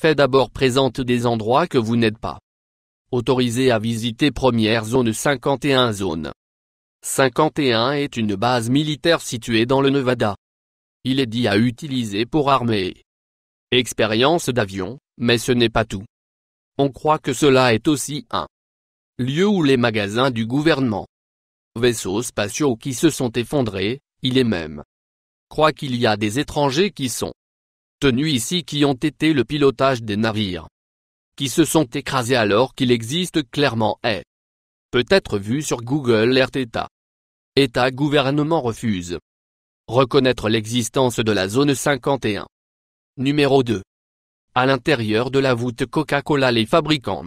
fait d'abord présente des endroits que vous n'êtes pas autorisé à visiter. Première zone 51. Zone 51 est une base militaire située dans le Nevada. Il est dit à utiliser pour armée. Expérience d'avion, mais ce n'est pas tout. On croit que cela est aussi un lieu où les magasins du gouvernement, vaisseaux spatiaux qui se sont effondrés, il est même croit qu'il y a des étrangers qui sont tenus ici qui ont été le pilotage des navires qui se sont écrasés alors qu'il existe clairement est peut-être vu sur Google Earth. État gouvernement refuse reconnaître l'existence de la zone 51. Numéro 2. À l'intérieur de la voûte Coca-Cola, les fabricants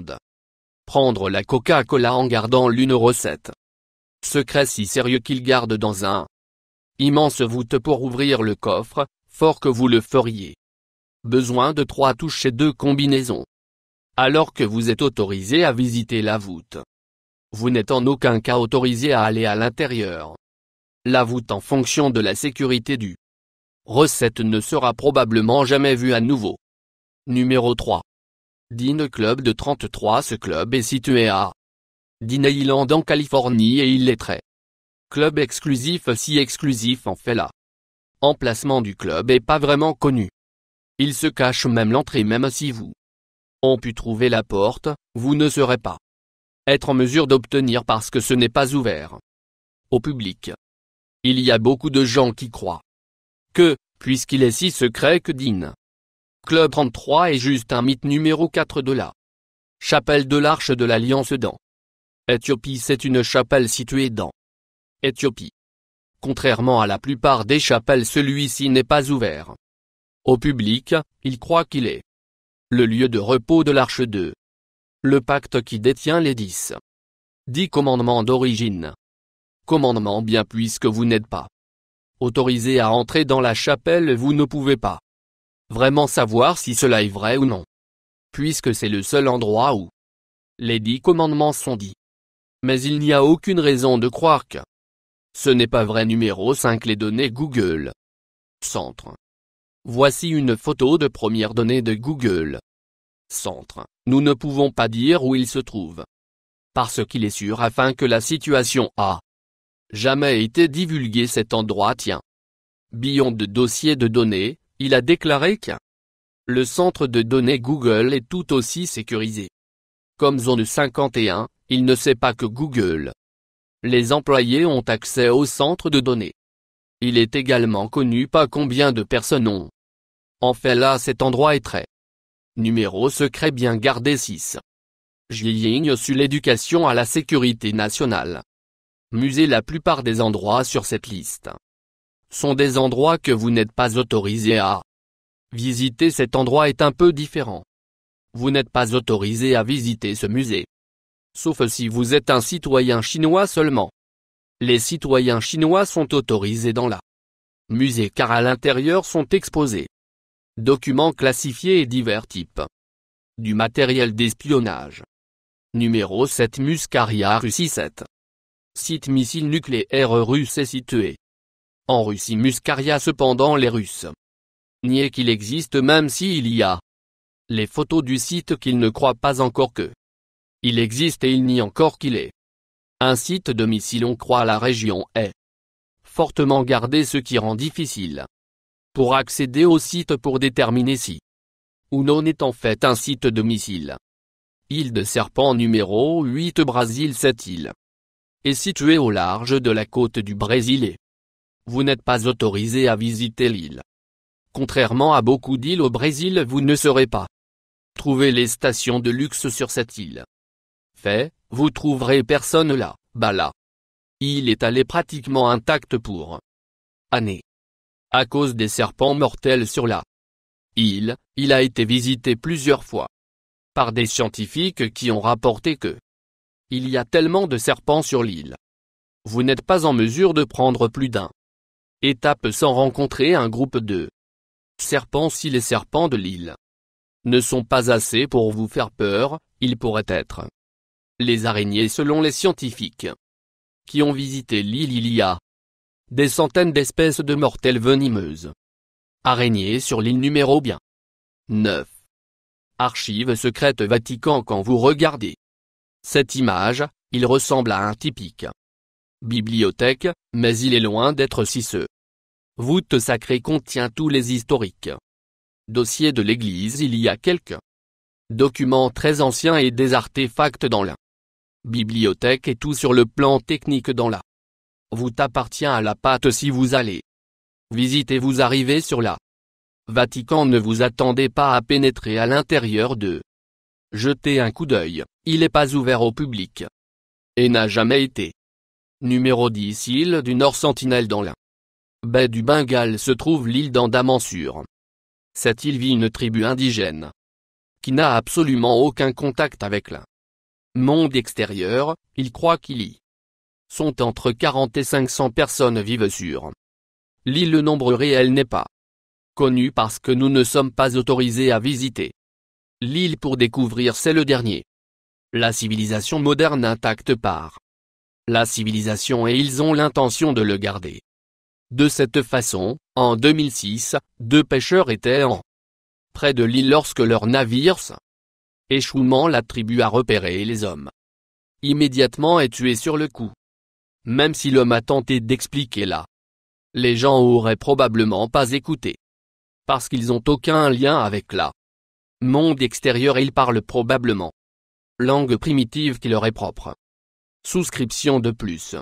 prendre la Coca-Cola en gardant l'une recette secret si sérieux qu'ils gardent dans un immense voûte pour ouvrir le coffre, fort que vous le feriez. Besoin de 3 touches et 2 combinaisons. Alors que vous êtes autorisé à visiter la voûte, vous n'êtes en aucun cas autorisé à aller à l'intérieur. La voûte en fonction de la sécurité du recette ne sera probablement jamais vue à nouveau. Numéro 3. Dine Club de 33. Ce club est situé à Dine Island en Californie et il est très club exclusif, si exclusif en fait là. Emplacement du club est pas vraiment connu. Il se cache même l'entrée, même si vous ont pu trouver la porte, vous ne serez pas être en mesure d'obtenir parce que ce n'est pas ouvert au public. Il y a beaucoup de gens qui croient que, puisqu'il est si secret que Dine Club 33 est juste un mythe. Numéro 4 de la chapelle de l'Arche de l'Alliance dans Éthiopie. C'est une chapelle située dans Éthiopie. Contrairement à la plupart des chapelles, celui-ci n'est pas ouvert au public. Il croit qu'il est le lieu de repos de l'Arche de le pacte qui détient les 10 commandements d'origine. Commandement bien puisque vous n'êtes pas autorisé à entrer dans la chapelle, vous ne pouvez pas vraiment savoir si cela est vrai ou non, puisque c'est le seul endroit où les 10 commandements sont dits. Mais il n'y a aucune raison de croire que ce n'est pas vrai. Numéro 5. Les données Google Centre. Voici une photo de première donnée de Google Centre. Nous ne pouvons pas dire où il se trouve, parce qu'il est sûr afin que la situation a jamais été divulguée. Cet endroit tient billions de dossiers de données. Il a déclaré que le centre de données Google est tout aussi sécurisé comme zone 51. Il ne sait pas que Google, les employés ont accès au centre de données. Il est également connu pas combien de personnes ont en fait là. Cet endroit est très numéro secret bien gardé. 6. Jiling sur l'éducation à la sécurité nationale. Musée. La plupart des endroits sur cette liste sont des endroits que vous n'êtes pas autorisé à visiter. Cet endroit est un peu différent. Vous n'êtes pas autorisé à visiter ce musée, sauf si vous êtes un citoyen chinois seulement. Les citoyens chinois sont autorisés dans la musée car à l'intérieur sont exposés documents classifiés et divers types du matériel d'espionnage. Numéro 7. Muscaria, Russie. 7. Site missile nucléaire russe est situé en Russie. Muscaria. Cependant les Russes nient qu'il existe, même s'il y a les photos du site qu'ils ne croient pas encore que il existe, et ils nient encore qu'il est un site de missile. On croit la région est fortement gardée, ce qui rend difficile pour accéder au site pour déterminer si ou non est en fait un site de missile. Île de Serpent. Numéro 8. Brésil. Cette île est située au large de la côte du Brésil et vous n'êtes pas autorisé à visiter l'île. Contrairement à beaucoup d'îles au Brésil, vous ne saurez pas trouver les stations de luxe sur cette île. Fait, vous trouverez personne là, là. Il est allé pratiquement intact pour années. À cause des serpents mortels sur la île, il a été visité plusieurs fois par des scientifiques qui ont rapporté que il y a tellement de serpents sur l'île. Vous n'êtes pas en mesure de prendre plus d'un étape sans rencontrer un groupe de serpents. Si les serpents de l'île ne sont pas assez pour vous faire peur, ils pourraient être les araignées. Selon les scientifiques qui ont visité l'île, il y a des centaines d'espèces de mortelles venimeuses araignées sur l'île. Numéro bien 9. Archives secrètes Vatican. Quand vous regardez cette image, il ressemble à un typique bibliothèque, mais il est loin d'être si ce voûte sacrée contient tous les historiques dossiers de l'Église. Il y a quelques documents très anciens et des artefacts dans la bibliothèque et tout sur le plan technique dans la voûte appartient à la pâte. Si vous allez visiter, vous arrivez sur la Vatican, ne vous attendez pas à pénétrer à l'intérieur de jeter un coup d'œil, il n'est pas ouvert au public et n'a jamais été. Numéro 10. Île du Nord. Sentinelle. Dans la baie du Bengale se trouve l'île d'Andaman. Sur cette île vit une tribu indigène qui n'a absolument aucun contact avec le monde extérieur. Ils croient qu'il y sont entre 40 et 500 personnes vivent sur l'île. Le nombre réel n'est pas connu parce que nous ne sommes pas autorisés à visiter l'île pour découvrir. C'est le dernier la civilisation moderne intacte par la civilisation et ils ont l'intention de le garder. De cette façon, en 2006, 2 pêcheurs étaient en près de l'île lorsque leur navire échouement. La tribu a repéré les hommes immédiatement et tué sur le coup. Même si l'homme a tenté d'expliquer là, les gens auraient probablement pas écouté. Parce qu'ils ont aucun lien avec la monde extérieur et ils parlent probablement langue primitive qui leur est propre. Souscription de plus.